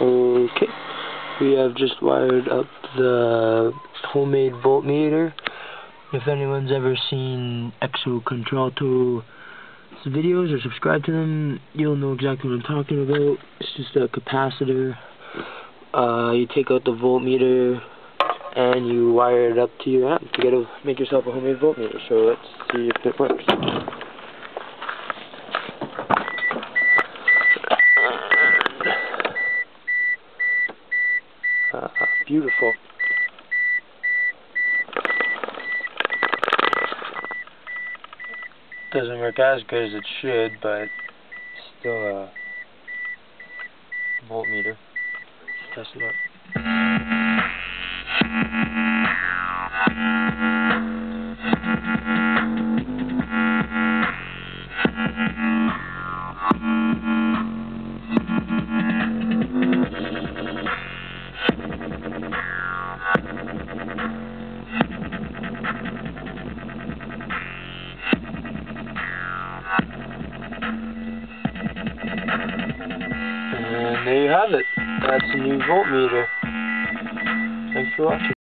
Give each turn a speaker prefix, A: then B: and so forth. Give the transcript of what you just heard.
A: Okay, we have just wired up the homemade voltmeter. If anyone's ever seen Exo Contralto's videos or subscribed to them, you'll know exactly what I'm talking about. It's just a capacitor. You take out the voltmeter and you wire it up to your amp to make yourself a homemade voltmeter. So let's see if it works. Beautiful. Doesn't work as good as it should, but still a voltmeter. Let's test it out. And there you have it. That's a new voltmeter. Thanks for watching.